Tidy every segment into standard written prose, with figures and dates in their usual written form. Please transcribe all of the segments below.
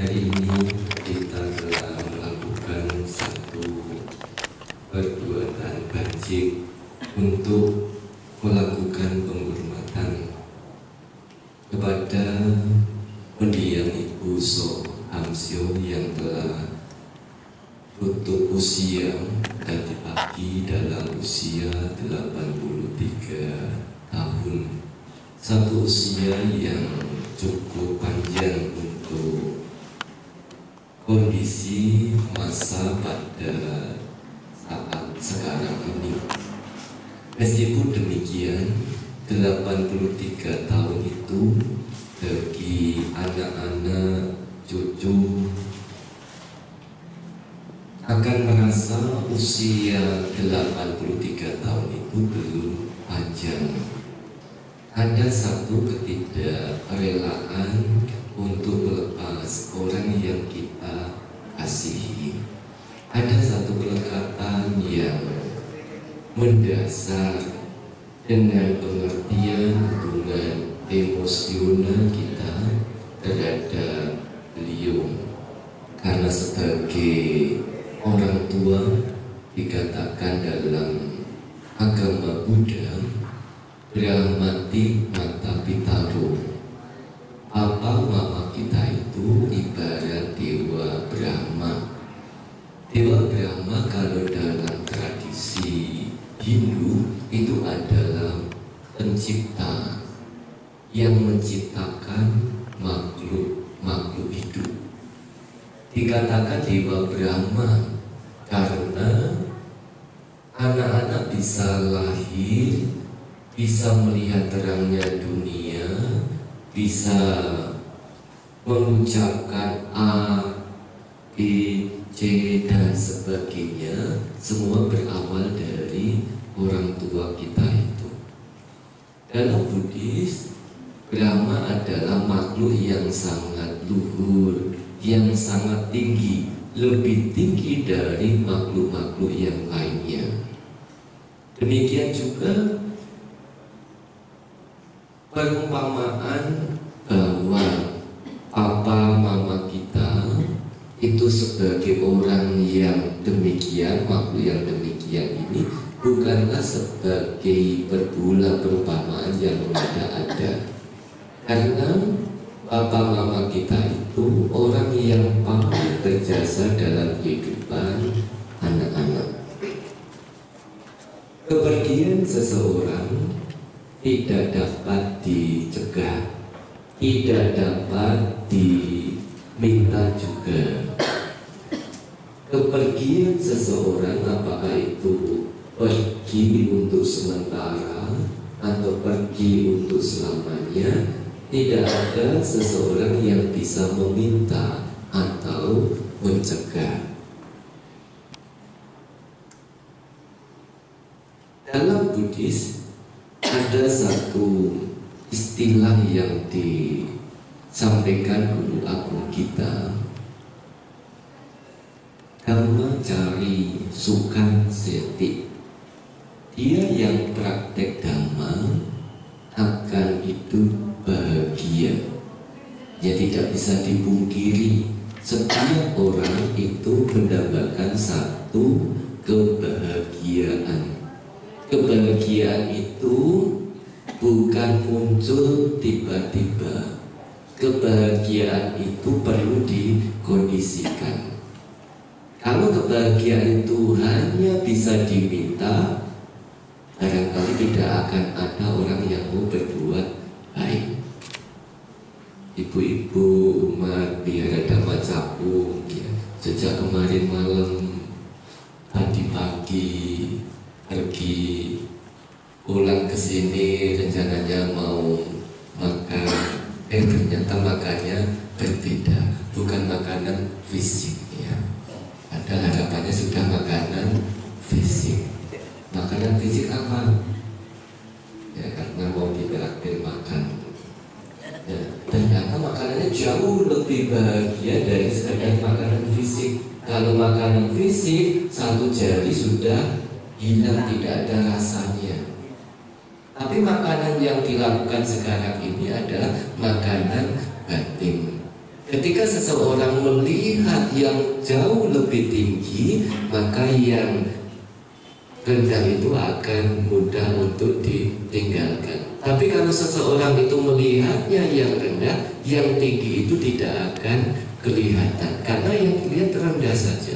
Hari ini kita telah melakukan satu perbuatan wajib untuk melakukan penghormatan kepada mendiang Ibu So Hamsyo yang telah tutup usia tadi pagi dalam usia 83 tahun. Satu usia yang cukup panjang untuk kondisi masa pada saat sekarang ini. Meskipun demikian, 83 tahun itu bagi anak-anak cucu akan merasa usia 83 tahun itu belum panjang. Ada satu ketidakrelaan untuk melepas orang yang kita kasihi. Ada satu kelekatan yang mendasar dengan pengertian hubungan emosional kita terhadap beliau. Karena sebagai orang tua dikatakan dalam agama Buddha, Brahmati Mata Pitaro. Papa mama kita itu ibarat Dewa Brahma. Dewa Brahma kalau dalam tradisi Hindu itu adalah pencipta yang menciptakan makhluk hidup. Dikatakan Dewa Brahma karena anak-anak bisa lahir, bisa melihat terangnya dunia, bisa mengucapkan A, B, C dan sebagainya. Semua berawal dari orang tua kita itu. Dalam Buddhis, Brahma adalah makhluk yang sangat luhur, yang sangat tinggi, lebih tinggi dari makhluk-makhluk yang lainnya. Demikian juga perumpamaan bahwa papa mama kita itu sebagai orang yang demikian, makhluk yang demikian ini bukanlah sebagai perumpamaan yang ada. Karena papa mama kita itu orang yang paling berjasa dalam kehidupan anak-anak. Kepergian seseorang tidak dapat dicegah, tidak dapat diminta juga. Kepergian seseorang, apakah itu pergi untuk sementara atau pergi untuk selamanya, tidak ada seseorang yang bisa meminta atau mencegah. Dalam Buddhis ada satu istilah yang disampaikan guru agung kita, Dhammacari Sukhan Seti. Dia yang praktek dhamma akan hidup bahagia. Ya, tidak bisa dipungkiri, setiap orang itu mendapatkan satu kebahagiaan. Kebahagiaan itu bukan muncul tiba-tiba. Kebahagiaan itu perlu dikondisikan. Kalau kebahagiaan itu hanya bisa diminta, barangkali tidak akan ada orang yang mau berbuat baik. Ibu-ibu umat biara Dhamma Capung ya, sejak kemarin malam, tadi pagi pergi pulang ke sini rencananya mau makan, ternyata makannya berbeda, bukan makanan fisik ya. Ada harapannya sudah makanan fisik. Makanan fisik apa? Ya, karena mau ditraktir makan. Ya, ternyata makanannya jauh lebih bahagia dari sekedar makanan fisik. Kalau makanan fisik, satu jari sudah hilang, tidak ada rasanya. Tapi makanan yang dilakukan sekarang ini adalah makanan batin. Ketika seseorang melihat yang jauh lebih tinggi, maka yang rendah itu akan mudah untuk ditinggalkan. Tapi kalau seseorang itu melihatnya yang rendah, yang tinggi itu tidak akan kelihatan, karena yang dilihat rendah saja.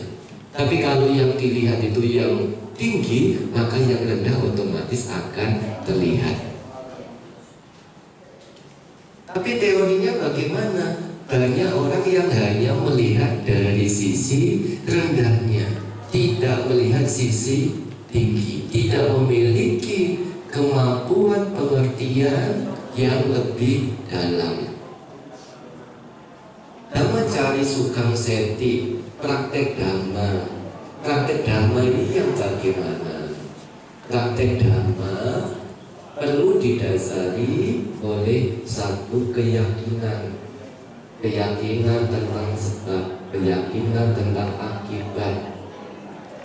Tapi kalau yang dilihat itu yang tinggi, maka yang rendah otomatis akan terlihat. Tapi teorinya bagaimana? Banyak orang yang hanya melihat dari sisi rendahnya, tidak melihat sisi tinggi, tidak memiliki kemampuan pengertian yang lebih dalam. Dhamma cari sukang seti, praktek dhamma. Praktek dhamma ini yang bagaimana? Praktek dhamma perlu didasari oleh satu keyakinan. Keyakinan tentang sebab, keyakinan tentang akibat,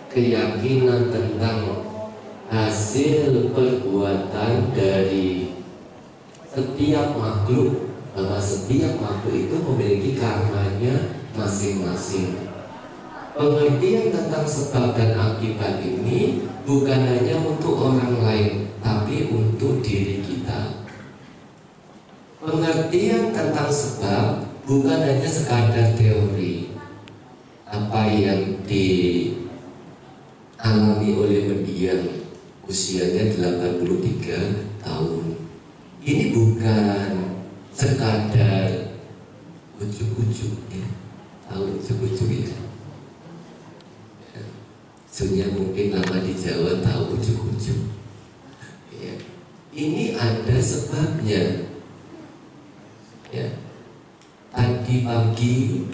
keyakinan tentang hasil perbuatan dari setiap makhluk, bahwa setiap makhluk itu memiliki karmanya masing-masing. Pengertian tentang sebab dan akibat ini bukan hanya untuk orang lain, tapi untuk diri kita. Pengertian tentang sebab bukan hanya sekadar teori. Apa yang dialami oleh mendiang usianya 83 tahun, ini bukan sekadar ujuk-ujuk ya. Tahu ujuk-ujuk ya? Sebenarnya mungkin lama di Jawa tahu ujuk-ujuk ya. Ini ada sebabnya ya. Tadi pagi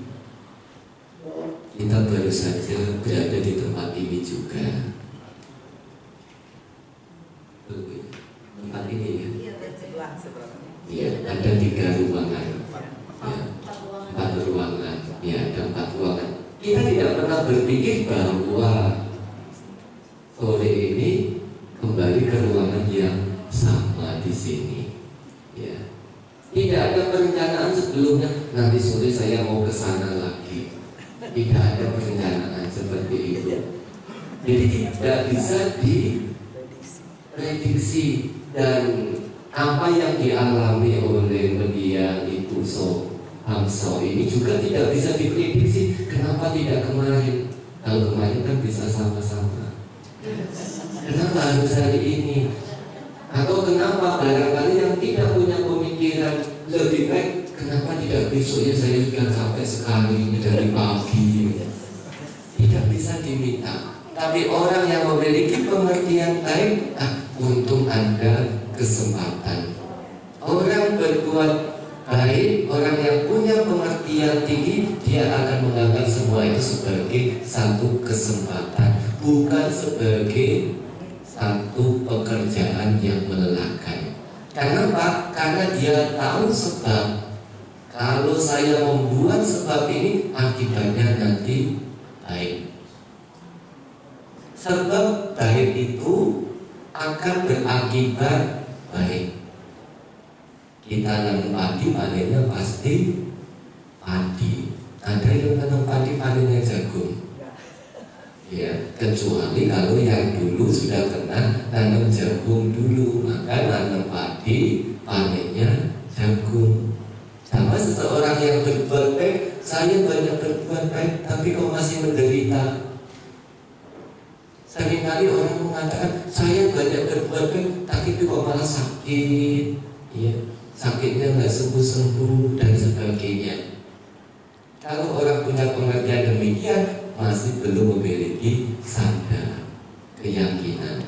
kita baru saja berada di tempat ini juga. Tempat ini ya. Iya, ada 3 ruangan. Ya, 4 ruangan. Ya, ada 4 ruangan. Kita tidak pernah berpikir bahwa sore ini kembali ke ruangan yang sama di sini. Ya. Tidak ada perencanaan sebelumnya, nanti sore saya mau ke sana lagi. Tidak ada perencanaan seperti itu. Jadi tidak bisa diprediksi, dan apa yang dialami oleh mendiang itu Hamso ini juga tidak bisa diprediksi. Kenapa tidak kemarin? Kalau kemarin kan bisa sama-sama. Kenapa harus hari ini? Atau kenapa barangkali yang tidak punya pemikiran lebih baik, kenapa tidak besoknya saya sudah sampai sekali dari pagi? Tidak bisa diminta. Tapi orang yang memiliki pengertian baik, untung ada kesempatan. Orang berbuat baik, orang yang punya pengertian tinggi, dia akan menganggap semua itu sebagai satu kesempatan, bukan sebagai satu pekerjaan yang melelahkan. Kenapa? Karena dia tahu sebab. Kalau saya membuat sebab ini, akibatnya nanti baik. Sebab baik itu akan berakibat baik. Kita nanam padi, panennya pasti padi. Ada yang nanam padi, panennya jagung. Ya, kecuali kalau yang dulu sudah pernah tanam jagung dulu, maka nanam padi, panennya jagung. Sama seseorang yang berbuat baik, saya banyak berbuat baik, tapi kok masih menderita. Seringkali orang mengatakan saya banyak berbuat baik, tapi kok malah sakit, ya, sakitnya nggak sembuh-sembuh dan sebagainya. Kalau orang punya pengertian demikian, masih belum memiliki sadar keyakinan.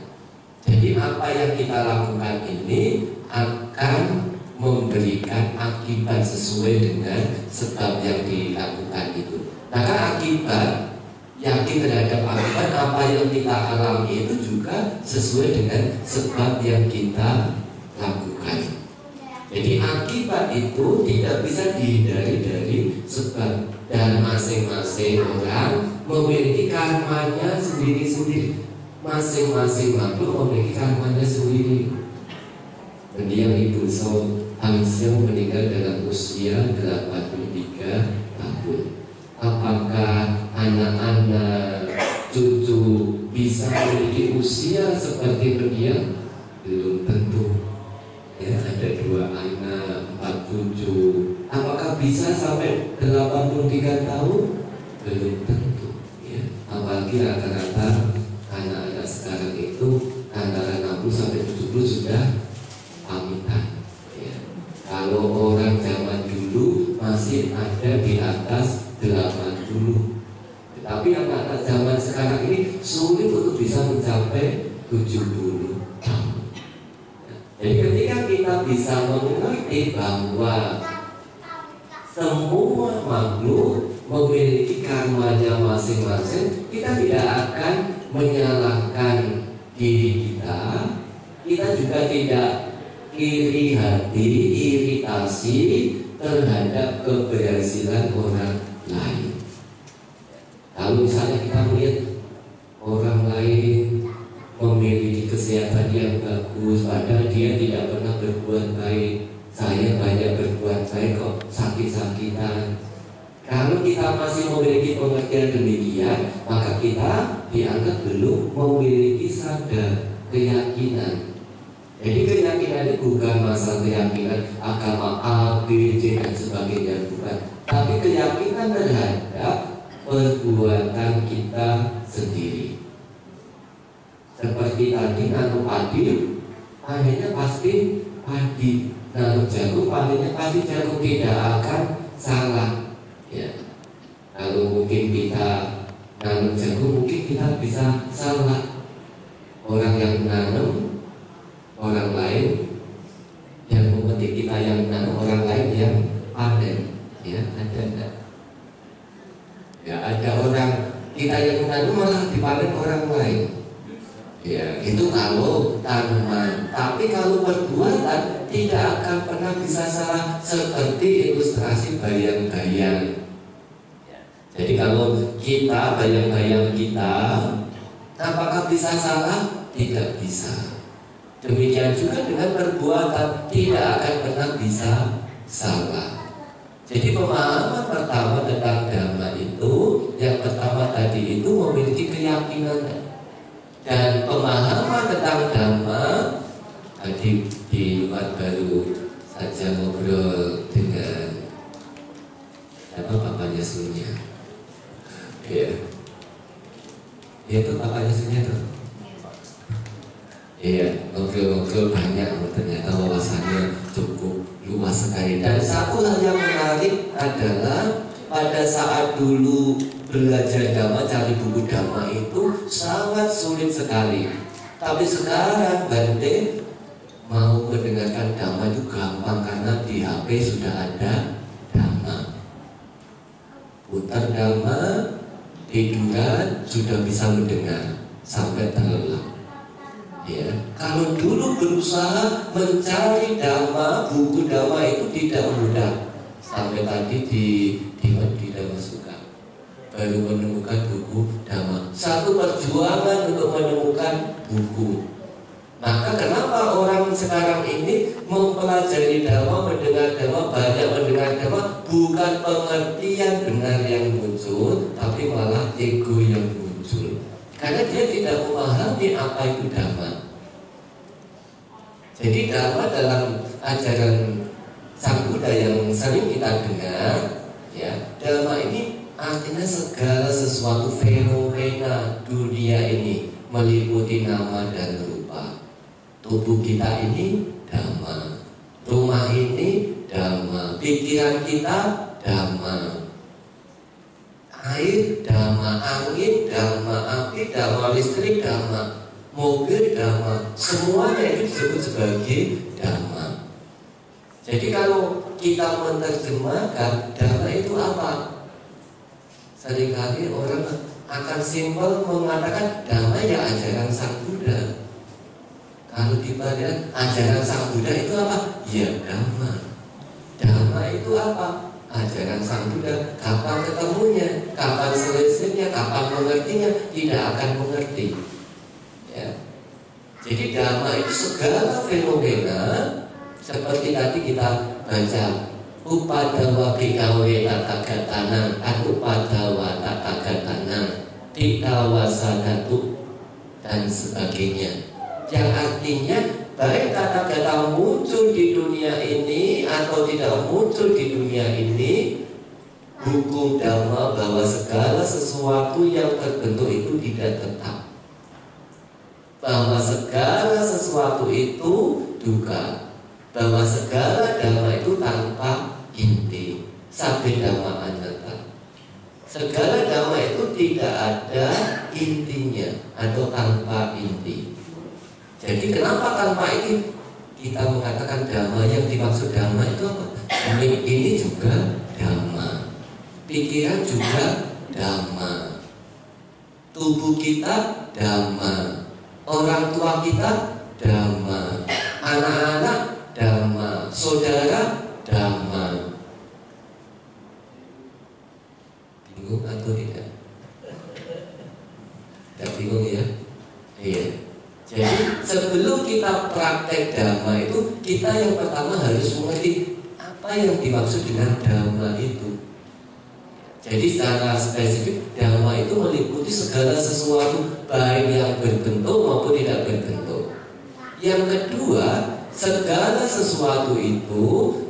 Jadi apa yang kita lakukan ini akan memberikan akibat sesuai dengan sebab yang dilakukan itu. Maka akibat, yakin terhadap akibat apa yang kita alami itu juga sesuai dengan sebab yang kita lakukan. Jadi akibat itu tidak bisa dihindari dari sebab, dan masing-masing orang memiliki karmanya sendiri-sendiri. Masing-masing makhluk memiliki karmanya sendiri. Mendiang Ibu Hang Seo meninggal dalam usia 83 tahun. Apakah anak-anak cucu bisa memiliki usia seperti beliau? Belum tentu. Ya, ada 2 anak, 4 cucu. Apakah bisa sampai 83 tahun? Belum tentu. Ya, apalagi rata-rata anak-anak sekarang itu antara 60 sampai 70 sudah pamitan. Ya. Kalau orang zaman dulu masih ada di atas 80. Tetapi anak-anak zaman sekarang ini sulit untuk bisa mencapai 70 tahun. Jadi ketika kita bisa mengerti bahwa semua makhluk memiliki karmanya masing-masing, kita tidak akan menyalahkan diri kita. Kita juga tidak iri hati, iritasi terhadap keberhasilan orang lain. Kalau misalnya kita melihat orang lain memiliki kesehatan yang bagus, padahal dia tidak pernah berbuat baik. Saya banyak berbuat baik kok, sakit-sakitan. Kalau kita masih memiliki pengertian demikian, maka kita dianggap belum memiliki sadar keyakinan. Jadi keyakinan itu bukan masalah keyakinan agama A, B, C dan sebagainya, bukan. Tapi keyakinan terhadap perbuatan kita sendiri. Seperti tadi nanam padi, panennya pasti padi. Nanam jagung, panennya pasti jagung, tidak akan salah. Ya. Kalau mungkin kita nanam jagung, mungkin kita bisa salah. Orang yang menanam, orang lain yang memetik, kita yang menanam, orang lain yang panen. Ya, ada enggak? Ya, ada orang kita yang menanam malah dipanen orang lain. Ya, itu kalau tanaman. Tapi kalau perbuatan tidak akan pernah bisa salah, seperti ilustrasi bayang-bayang. Jadi kalau kita bayang-bayang kita, apakah bisa salah? Tidak bisa. Demikian juga dengan perbuatan, tidak akan pernah bisa salah. Jadi pemahaman pertama tentang dhamma itu, yang pertama tadi itu memiliki keyakinan. Dan pemahaman tentang dhamma, tadi di luar baru saja ngobrol dengan apa Bapak Yesusnya. Ya, itu Bapak Yesusnya tuh. Iya, ngobrol-ngobrol banyak, ternyata wawasannya cukup luas sekali. Dan satu hal yang menarik adalah pada saat dulu belajar dhamma, cari buku dhamma itu sangat sulit sekali. Tapi sekarang Bante mau mendengarkan dhamma itu gampang, karena di HP sudah ada dhamma. Putar dhamma, tiduran sudah bisa mendengar sampai terlelap. Ya, kalau dulu berusaha mencari dhamma, buku dhamma itu tidak mudah. Sampai tadi di Dhamma Suka baru menemukan buku dhamma. Satu perjuangan untuk menemukan buku. Maka kenapa orang sekarang ini mempelajari dhamma, mendengar dhamma, banyak mendengar dhamma, bukan pengertian benar yang muncul, tapi malah ego yang muncul. Karena dia tidak memahami apa itu dhamma. Jadi dhamma dalam ajaran Sang Buddha yang sering kita dengar, ya, dhamma ini artinya segala sesuatu fenomena dunia ini, meliputi nama dan rupa. Tubuh kita ini dhamma, rumah ini dhamma, pikiran kita dhamma, air dhamma, angin dhamma, api dhamma, listrik dhamma, mobil dhamma, semuanya itu disebut sebagai dhamma. Jadi kalau kita menerjemahkan dhamma itu apa? Seringkali orang akan simpel mengatakan dhamma ya ajaran Sang Buddha. Kalau kita lihat ajaran Sang Buddha itu apa? Ya dhamma. Dhamma itu apa? Ajaran Sang Buddha. Kapan ketemunya, kapan selesainya, kapan mengertinya, tidak akan mengerti. Ya. Jadi dhamma itu segala fenomena, Seperti tadi kita baca upadawa bikawe tatagatana, upadawa tatagatana, dikawasadatu dan sebagainya. Yang artinya baik tata-gata muncul di dunia ini atau tidak muncul di dunia ini, hukum dhamma bahwa segala sesuatu yang terbentuk itu tidak tetap, bahwa segala sesuatu itu duka, bahwa segala dhamma itu tanpa inti. Sabbe dhamma anatta, segala dhamma itu tidak ada intinya atau tanpa inti. Jadi kenapa tanpa ini kita mengatakan dhamma? Yang dimaksud dhamma itu apa? Ini juga dhamma, pikiran juga dhamma, tubuh kita dhamma, orang tua kita dhamma, anak-anak dhamma, saudara dhamma. Bingung atau tidak? Tidak bingung ya? Iya. Jadi sebelum kita praktek dhamma itu, kita yang pertama harus mengerti apa yang dimaksud dengan dhamma itu. Jadi secara spesifik dhamma itu meliputi segala sesuatu, baik yang berbentuk maupun tidak berbentuk. Yang kedua, segala sesuatu itu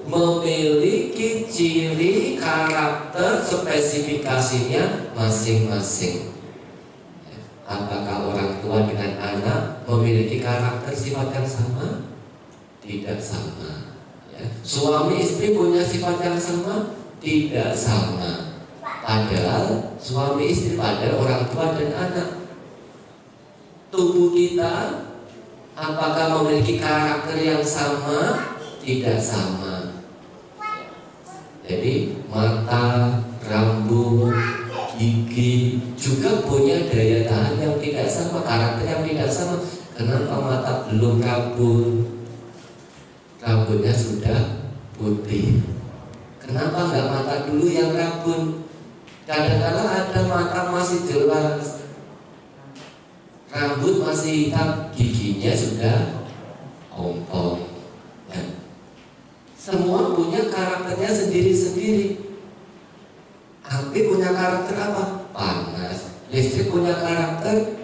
memiliki ciri, karakter, spesifikasinya masing-masing. Apakah orang tua dengan anak memiliki karakter sifat yang sama? Tidak sama. Ya. Suami istri punya sifat yang sama? Tidak sama. Padahal suami istri, padahal orang tua dan anak. Tubuh kita apakah memiliki karakter yang sama? Tidak sama. Jadi mata, rambut, gigi juga punya daya tahan yang tidak sama, karakter yang tidak sama. Kenapa mata belum rabun, rambutnya sudah putih? Kenapa nggak mata dulu yang rabun? Kadang-kadang ada mata masih jelas, rambut masih hitam, giginya sudah ompong. Ya. Semua punya karakternya sendiri-sendiri. Api punya karakter apa? Panas. Listrik punya karakter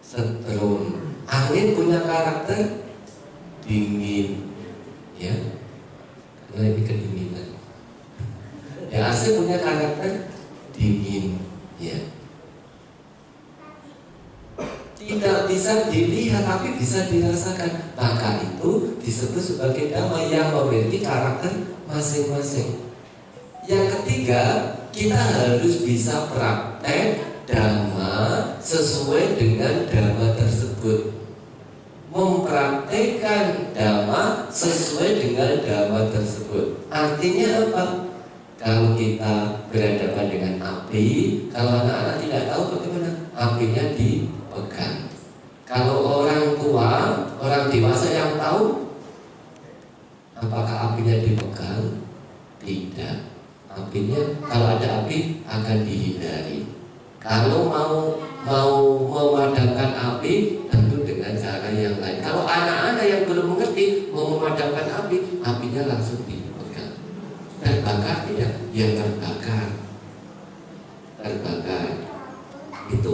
setrum. Angin punya karakter dingin. Ya, karena ini kedinginan. Ya, AC punya karakter dingin. Ya, tidak bisa dilihat tapi bisa dirasakan. Maka itu disebut sebagai dhamma yang memiliki karakter masing-masing. Yang ketiga, kita harus bisa praktek dhamma sesuai dengan dhamma tersebut. Mempraktekkan dhamma sesuai dengan dhamma tersebut. Artinya apa? Kalau kita berhadapan dengan api, kalau anak-anak tidak tahu bagaimana apinya dipegang. Kalau orang tua, orang dewasa yang tahu, apakah apinya dipegang? Tidak. Apinya, kalau ada api akan dihindari. Kalau mau memadamkan api, tentu dengan cara yang lain. Kalau anak-anak yang belum mengerti mau memadamkan api, apinya langsung dipegang. Terbakar tidak? Ya terbakar. Itu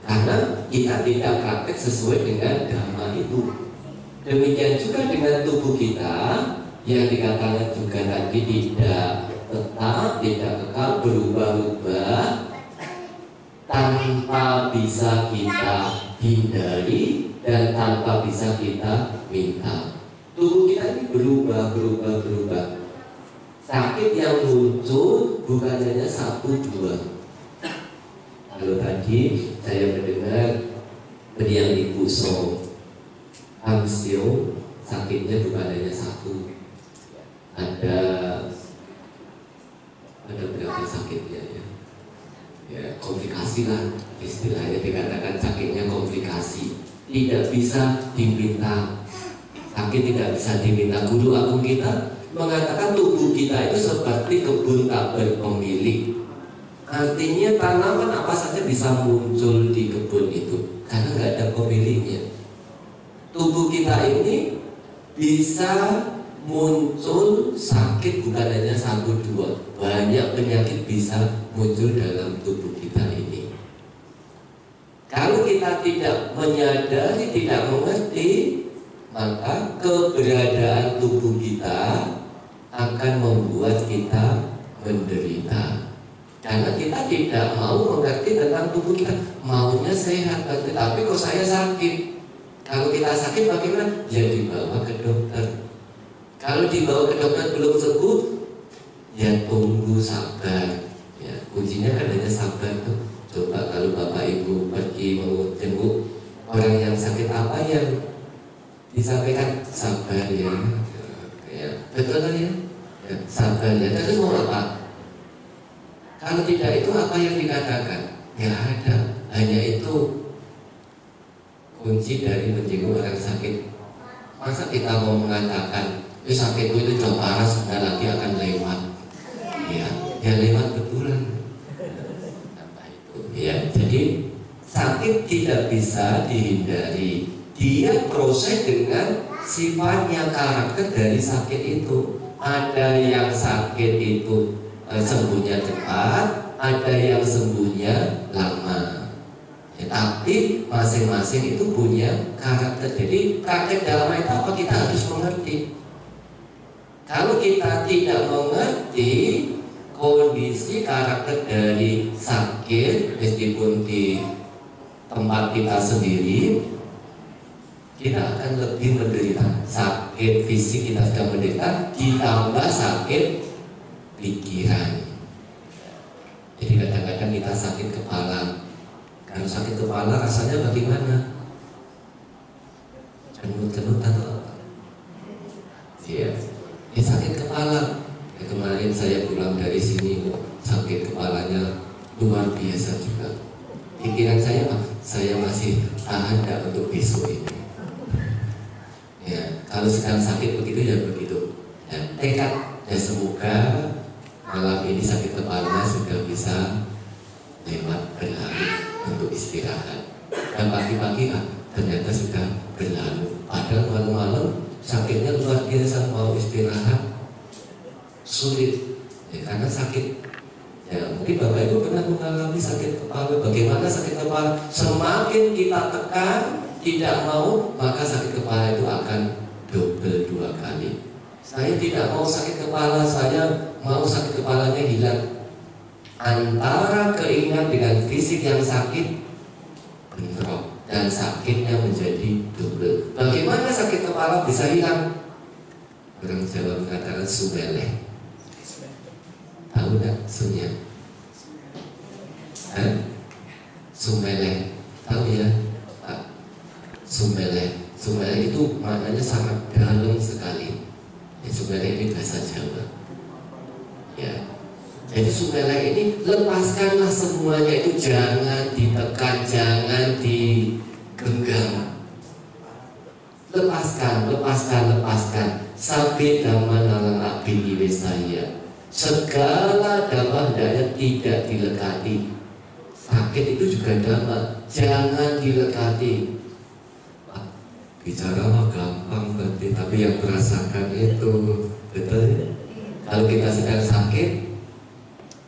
karena kita tidak praktek sesuai dengan dhamma itu. Demikian juga dengan tubuh kita yang dikatakan juga tadi tidak tetap, tidak kekal, berubah-ubah tanpa bisa kita hindari dan tanpa bisa kita minta. Tubuh kita ini berubah. Sakit yang muncul bukan hanya satu dua. Kalau tadi saya mendengar beliau Ibu Amsio, sakitnya bukan hanya satu. Ada berapa sakitnya ya? Ya komplikasi lah, istilahnya dikatakan sakitnya komplikasi. Tidak bisa diminta, sakit tidak bisa diminta. Guru agung kita mengatakan tubuh kita itu seperti kebun tak berpemilik. Artinya tanaman apa saja bisa muncul di kebun itu karena nggak ada pemiliknya. Tubuh kita ini bisa muncul sakit bukan hanya satu dua, banyak penyakit bisa muncul dalam tubuh kita ini. Kalau kita tidak menyadari, tidak mengerti, maka keberadaan tubuh kita akan membuat kita menderita. Karena kita tidak mau mengerti tentang tubuh kita, maunya sehat, tapi kok saya sakit. Kalau kita sakit bagaimana? Ya dibawa ke dokter. Kalau dibawa ke dokter belum sembuh, ya tunggu, sabar. Ya, kuncinya kan hanya sabar tuh. Coba kalau Bapak Ibu pergi mau jenguk orang yang sakit, apa yang disampaikan? Sabar ya, ya betul kan ya? Ya, sabar ya. Terus mau apa? Kalau tidak itu apa yang dikatakan? Ya ada, hanya itu kunci dari menjenguk orang sakit. Masa kita mau mengatakan sakitku itu sudah parah, sebentar lagi akan lewat? Ya lewat betulan. Apa itu? Ya, jadi sakit tidak bisa dihindari. Dia proses dengan sifatnya, karakter dari sakit itu. Ada yang sakit itu sembuhnya cepat, ada yang sembuhnya lama. Ya, tapi masing-masing itu punya karakter. Jadi karakter dalam itu apa, kita harus mengerti. Kalau kita tidak mengerti kondisi karakter dari sakit, meskipun di tempat kita sendiri, kita akan lebih menderita. Sakit fisik kita sudah menderita, ditambah sakit pikiran. Jadi kadang-kadang kita sakit kepala. Kalau sakit kepala rasanya bagaimana? Cenut-cenut atau apa? Ya, sakit kepala. Ya, kemarin saya pulang dari sini, sakit kepalanya luar biasa juga. Pikiran saya masih tahan gak untuk besok ini. Ya, kalau sedang sakit begitu ya begitu. Ya, tekad. Ya, semoga malam ini sakit kepala sudah bisa lewat, berlalu, untuk istirahat. Dan pagi-pagi ternyata sudah berlalu. Padahal malam-malam sakitnya luar biasa, mau istirahat sulit. Ya, karena sakit. Ya, mungkin Bapak Ibu pernah mengalami sakit kepala. Bagaimana sakit kepala? Semakin kita tekan, tidak mau, maka sakit kepala itu akan double 2 kali. Saya tidak mau sakit kepala, saya mau sakit kepalanya hilang. Antara keinginan dengan fisik yang sakit bentrok, dan sakitnya menjadi double. Bagaimana sakit kepala bisa hilang? Orang Jawa mengatakan sumeleh. Tahu tak sunya? Sumeleh. Tahu ya? Sumeleh. Sumeleh itu maknanya sangat dalam sekali. Ya, sumeleh ini bahasa Jawa. Ya. Jadi sumeleh ini lepaskanlah semuanya itu, jangan ditekan, jangan digenggam. Lepaskan. Sabi dhamma nalang abini wesaya. Segala dhamma hendaknya tidak dilekati. Sakit itu juga dhamma, jangan dilekati. Bicara mah gampang berarti, tapi yang merasakan itu betul ya? Kalau kita sedang sakit,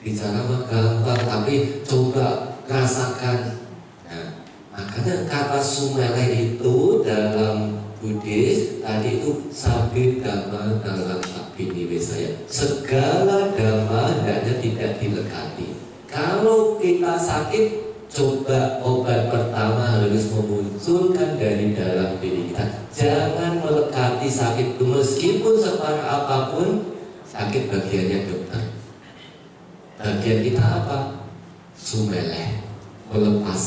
bicara mah gampang, tapi coba rasakan. Nah, makanya kata sumeleh itu dalam Buddhis tadi itu sabi dhamma dalam abini wesaya. Segala dhamma hendaknya tidak dilekati. Kalau kita sakit, coba obat pertama harus memunculkan dari dalam diri kita. Jangan melekati sakit, meskipun separah apapun sakit, bagiannya dokter. Bagian kita apa? Sumeleh, melepas.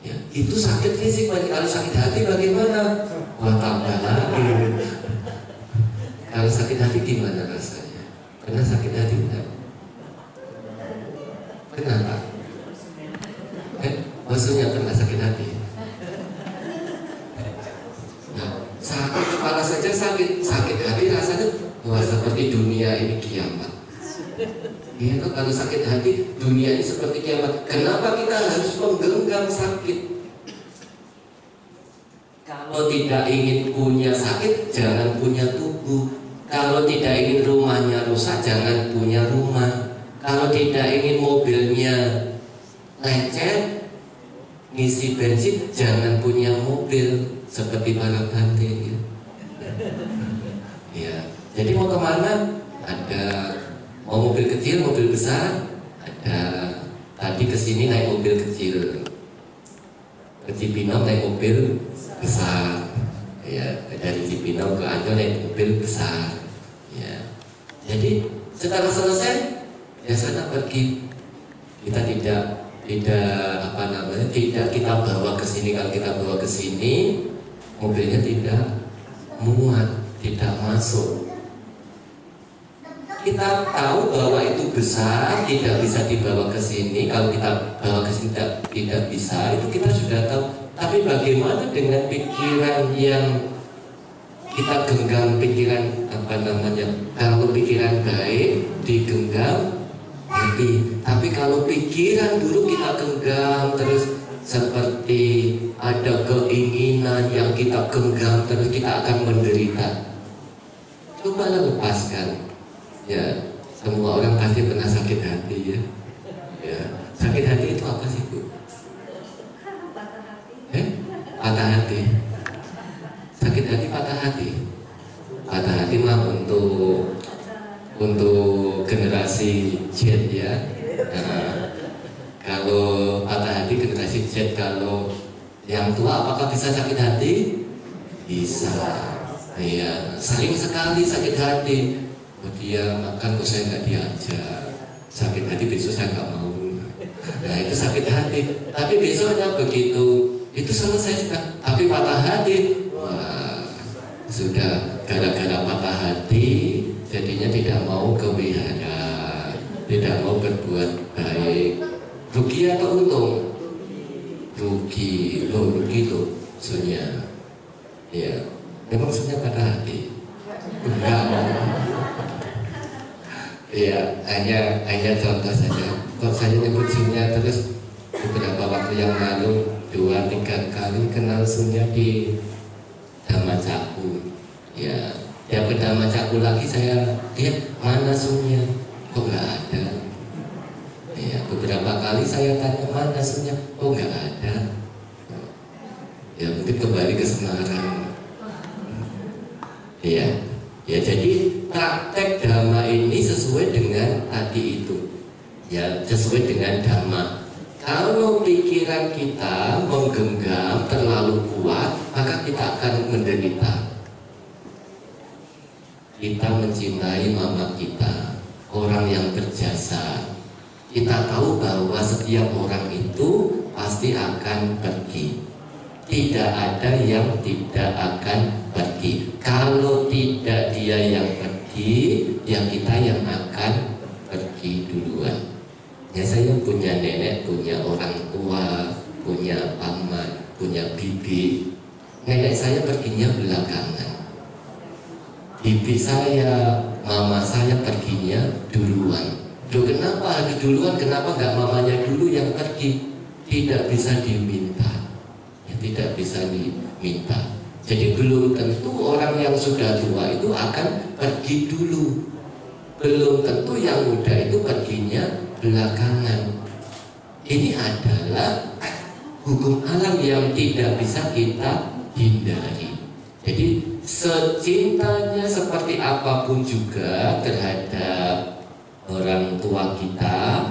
Ya, itu sakit fisik. Kalau sakit hati bagaimana? Wah, tambah lagi. Kalau sakit hati gimana rasanya? Pernah sakit hati enggak? Pernah Pak? Maksudnya pernah sakit hati? Nah, sakit kepala saja sakit hati rasanya wah seperti dunia ini kiamat. Iya tuh, kalau sakit hati dunia ini seperti kiamat. Kenapa kita harus menggenggam sakit? Kalau Kalau tidak ingin punya sakit, jangan punya tubuh. Kalau tidak ingin rumahnya rusak, jangan punya rumah. Kalau tidak ingin mobilnya lecet, ngisi bensin, jangan punya mobil seperti para bante. Ya, jadi mau kemana? Ada mau mobil kecil, mobil besar. Ada tadi kesini naik mobil kecil, ke Cipinang naik mobil besar. Ya, dari Cipinang ke Ancol naik mobil besar. Ya, jadi setelah selesai ya sana pergi. Kita tidak tidak kita bawa ke sini. Kalau kita bawa ke sini, mobilnya tidak muat, tidak masuk. Kita tahu bahwa itu besar, tidak bisa dibawa ke sini. Kalau kita bawa ke sini tidak bisa, itu kita sudah tahu. Tapi bagaimana dengan pikiran yang kita genggam, pikiran kalau pikiran baik digenggam happy. Tapi kalau pikiran buruk kita genggam terus, seperti ada keinginan yang kita genggam terus, kita akan menderita. Cobalah lepaskan. Ya, semua orang pasti pernah sakit hati ya. Ya, sakit hati itu apa sih Bu? Patah hati. Sakit hati, patah hati. Patah hati mah untuk generasi Z ya. Nah, kalau patah hati generasi Z, kalau yang tua apakah bisa sakit hati? Bisa. Iya, sering sekali sakit hati. Oh, dia makan kok saya nggak diajak. Sakit hati, besok saya nggak mau. Nah itu sakit hati. Tapi besoknya begitu itu selesai sudah. Tapi patah hati, wah sudah, gara-gara patah hati jadinya tidak mau ke wihara, tidak mau berbuat baik. Rugi atau untung? Rugi. Rugi tuh maksudnya. Ya, memang maksudnya patah hati. Enggak. Ya, hanya contoh saja. Kalau saya nyebut sunya terus beberapa waktu yang lalu 2-3 kali kenal sunya di Dhamma Caku. Ya, ke Dhamma Caku lagi saya lihat mana sunya, kok nggak ada. Ya, beberapa kali saya tanya mana sunya, kok nggak ada. Ya mungkin kembali ke Semarang. Ya jadi praktek dhamma ini sesuai dengan tadi itu. Ya, sesuai dengan dhamma. Kalau pikiran kita menggenggam terlalu kuat, maka kita akan menderita. Kita mencintai mama kita, orang yang berjasa. Kita tahu bahwa setiap orang itu pasti akan pergi. Tidak ada yang tidak akan pergi. Kalau tidak dia yang pergi, ya kita yang akan pergi duluan. Ya, saya punya nenek, punya orang tua, punya paman, punya bibi. Nenek saya perginya belakangan. Bibi saya, mama saya perginya duluan. Loh, kenapa harus duluan? Kenapa nggak mamanya dulu yang pergi? Tidak bisa diminta. Tidak bisa diminta. Jadi belum tentu orang yang sudah tua itu akan pergi dulu. Belum tentu yang muda itu perginya belakangan. Ini adalah hukum alam yang tidak bisa kita hindari. Jadi secintanya seperti apapun juga terhadap orang tua kita,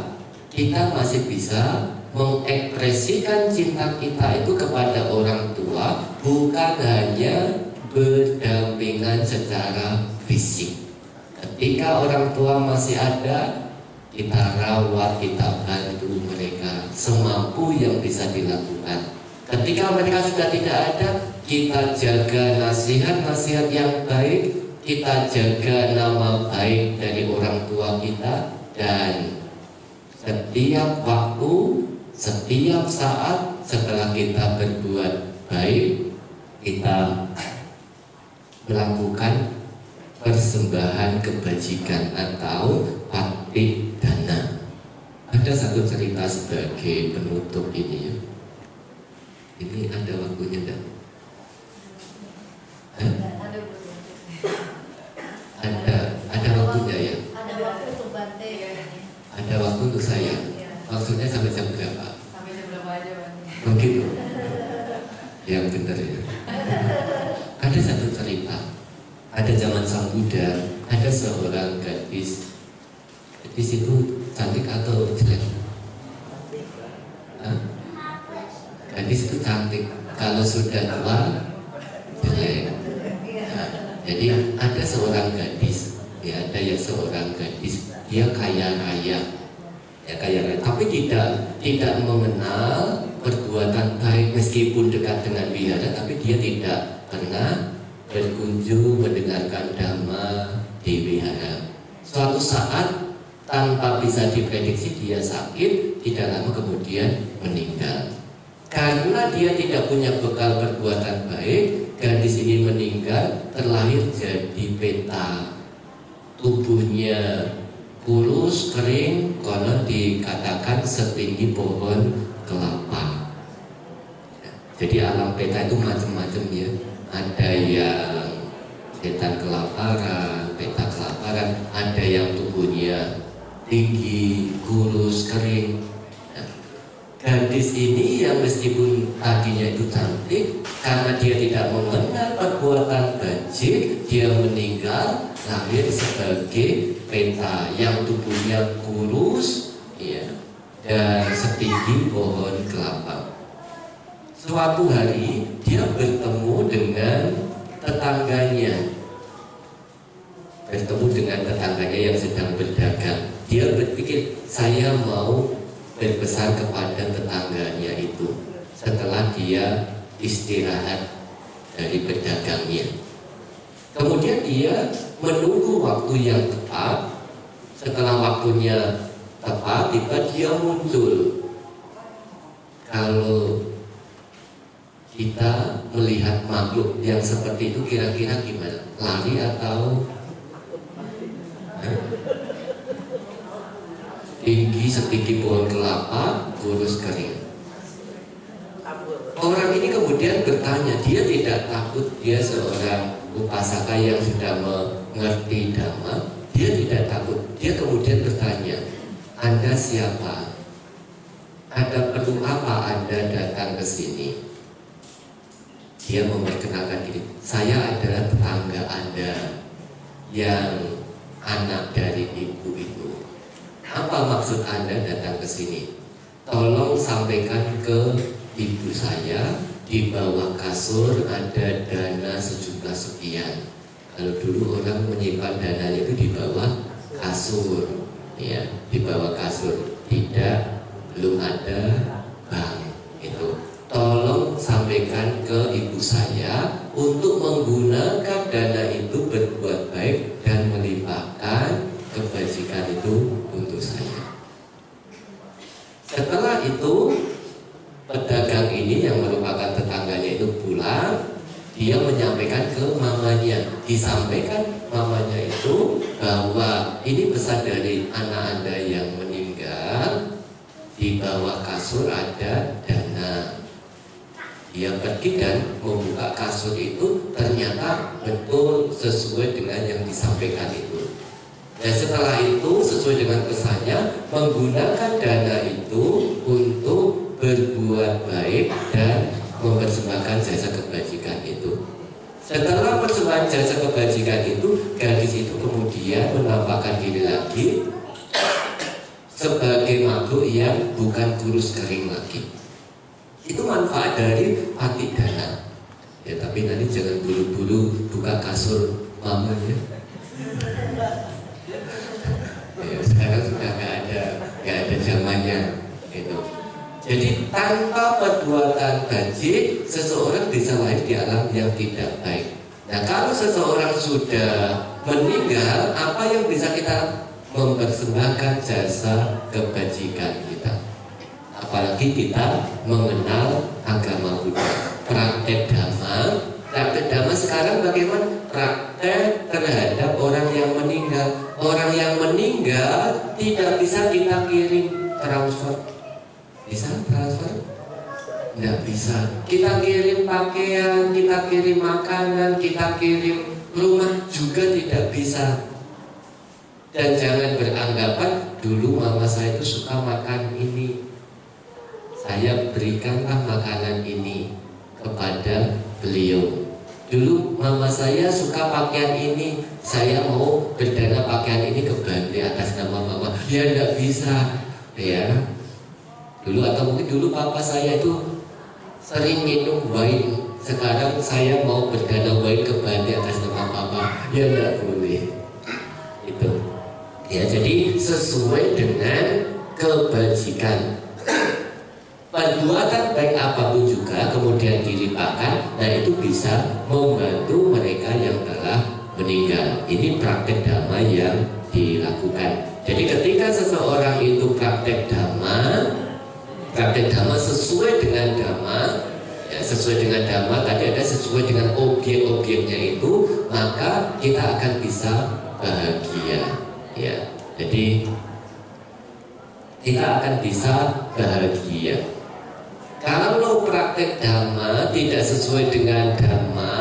kita masih bisa mengekspresikan cinta kita itu kepada orang tua, bukan hanya berdampingan secara fisik. Ketika orang tua masih ada, kita rawat, kita bantu mereka semampu yang bisa dilakukan. Ketika mereka sudah tidak ada, kita jaga nasihat-nasihat yang baik, kita jaga nama baik dari orang tua kita, dan setiap waktu, setiap saat setelah kita berbuat baik, kita melakukan persembahan kebajikan atau pati dana. Ada satu cerita sebagai penutup ini ya. Ini ada waktunya enggak? Ada waktu untuk saya. Maksudnya sampai jam berapa? Sampai jam berapa aja, Pak? Begitu. Yang benar ya. Ada satu cerita. Ada zaman Sang Buddha, ada seorang gadis. Gadis itu cantik atau jelek? Hah? Gadis itu cantik. Kalau sudah tua, jelek. Nah, jadi ada seorang gadis, ya ada ya seorang gadis, dia kaya raya, ya kaya raya, tapi tidak mengenal perbuatan baik meskipun dekat dengan wihara, tapi dia tidak pernah berkunjung mendengarkan dhamma di wihara. Suatu saat tanpa bisa diprediksi dia sakit, tidak lama kemudian meninggal. Karena dia tidak punya bekal perbuatan baik, gadis ini meninggal, terlahir jadi peta. Tubuhnya kurus, kering, konon dikatakan setinggi pohon kelapa. Jadi alam peta itu macam-macam ya. Ada yang setan kelaparan, peta kelaparan, ada yang tubuhnya tinggi, kurus, kering. Gadis ini yang meskipun tadinya itu cantik, karena dia tidak mengenal perbuatan bajik, dia meninggal lahir sebagai peta yang tubuhnya kurus, ya, dan setinggi pohon kelapa. Suatu hari dia bertemu dengan tetangganya, yang sedang berdagang. Dia berpikir, saya mau berbesar kepada tetangganya itu setelah dia istirahat dari pedagangnya. Kemudian dia menunggu waktu yang tepat. Setelah waktunya tepat, tiba dia muncul. Kalau kita melihat makhluk yang seperti itu kira-kira gimana? Lari atau tinggi setinggi pohon kelapa, kurus kering. Orang ini kemudian bertanya, dia tidak takut, dia seorang upasaka yang sudah mengerti dhamma, dia tidak takut. Dia kemudian bertanya, Anda siapa? Ada perlu apa Anda datang ke sini? Dia memperkenalkan diri, saya adalah tetangga Anda yang anak dari ibu itu. Apa maksud Anda datang ke sini? Tolong sampaikan ke ibu saya, di bawah kasur ada dana sejumlah sekian. Kalau dulu orang menyimpan dananya itu di bawah kasur, ya, di bawah kasur. Belum ada bank itu. Tolong sampaikan ke ibu saya untuk menggunakan dana itu berbuat baik dan melimpahkan kebajikan itu untuk saya. Setelah itu pedagang ini yang merupakan tetangganya itu pulang, dia menyampaikan ke mamanya. Disampaikan mamanya itu bahwa ini pesan dari anak Anda yang meninggal, di bawah kasur ada dana. Dia pergi dan membuka kasur itu, ternyata betul sesuai dengan yang disampaikan itu. Dan setelah itu sesuai dengan pesannya, menggunakan dana itu untuk berbuat baik dan mempersembahkan jasa kebajikan itu. Setelah persembahan jasa kebajikan itu, gadis itu kemudian menampakkan diri lagi sebagai makhluk yang bukan kurus kering lagi. Itu manfaat dari patik dana. Ya, tapi nanti jangan buru-buru buka kasur mama ya. Ya, sekarang sudah nggak ada zamannya itu. Jadi tanpa perbuatan bajik, seseorang bisa lahir di alam yang tidak baik. Nah, kalau seseorang sudah meninggal, apa yang bisa kita mempersembahkan jasa kebajikan kita? Apalagi kita mengenal agama Buddha, praktek dhamma sekarang bagaimana? Praktek terhadap orang yang meninggal. Orang yang meninggal tidak bisa kita kirim transfer. Bisa transfer? Tidak bisa. Kita kirim pakaian, kita kirim makanan, kita kirim rumah juga tidak bisa. Dan jangan beranggapan dulu mama saya itu suka makan ini, saya berikanlah makanan ini kepada beliau. Dulu mama saya suka pakaian ini, saya mau berdana pakaian ini kembali atas nama mama. Ya tidak bisa, ya. Dulu atau mungkin dulu papa saya itu sering minum wine, sekarang saya mau berdana wine kembali atas nama papa. Ya tidak boleh. Itu. Ya, jadi sesuai dengan kebajikan. Perbuatan baik apapun juga kemudian dilimpahkan, dan itu bisa membantu mereka yang telah meninggal. Ini praktek dhamma yang dilakukan. Jadi ketika seseorang itu praktek dhamma sesuai dengan dhamma, ya, sesuai dengan dhamma tadi ada sesuai dengan objek-objeknya itu, maka kita akan bisa bahagia. Ya, jadi kita akan bisa bahagia. Kalau praktek dhamma tidak sesuai dengan dhamma,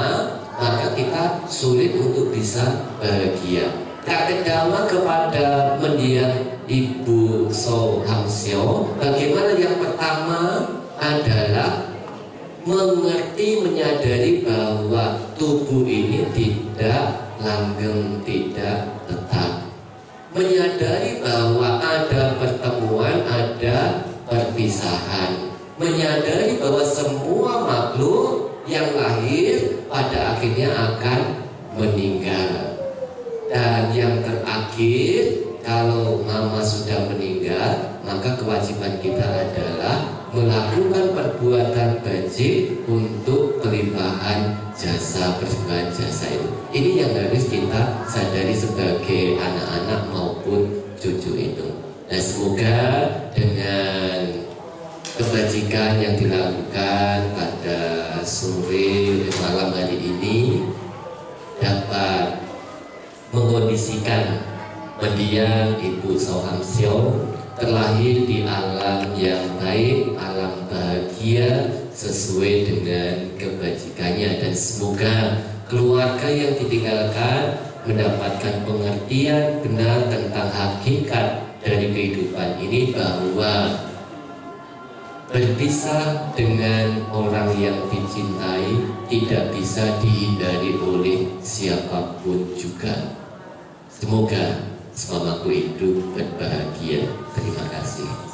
maka kita sulit untuk bisa bahagia. Praktek dhamma kepada mendiang Ibu So Ham Seo, bagaimana? Yang pertama adalah mengerti, menyadari bahwa tubuh ini tidak langgeng, tidak tetap. Menyadari bahwa ada pertemuan, ada perpisahan. Menyadari bahwa semua makhluk yang lahir pada akhirnya akan meninggal. Dan yang terakhir, kalau mama sudah meninggal, maka kewajiban kita adalah melakukan perbuatan bajik untuk pelimpahan jasa, persembahan jasa itu. Ini yang harus kita sadari sebagai anak-anak maupun cucu itu. Nah, semoga dengan kebajikan yang dilakukan pada sore malam hari ini dapat mengkondisikan mendiang Ibu So Ham Seo terlahir di alam yang baik, alam bahagia sesuai dengan kebajikannya, dan semoga keluarga yang ditinggalkan mendapatkan pengertian benar tentang hakikat dari kehidupan ini, bahwa berpisah dengan orang yang dicintai tidak bisa dihindari oleh siapapun juga. Semoga semamaku hidup berbahagia. Terima kasih.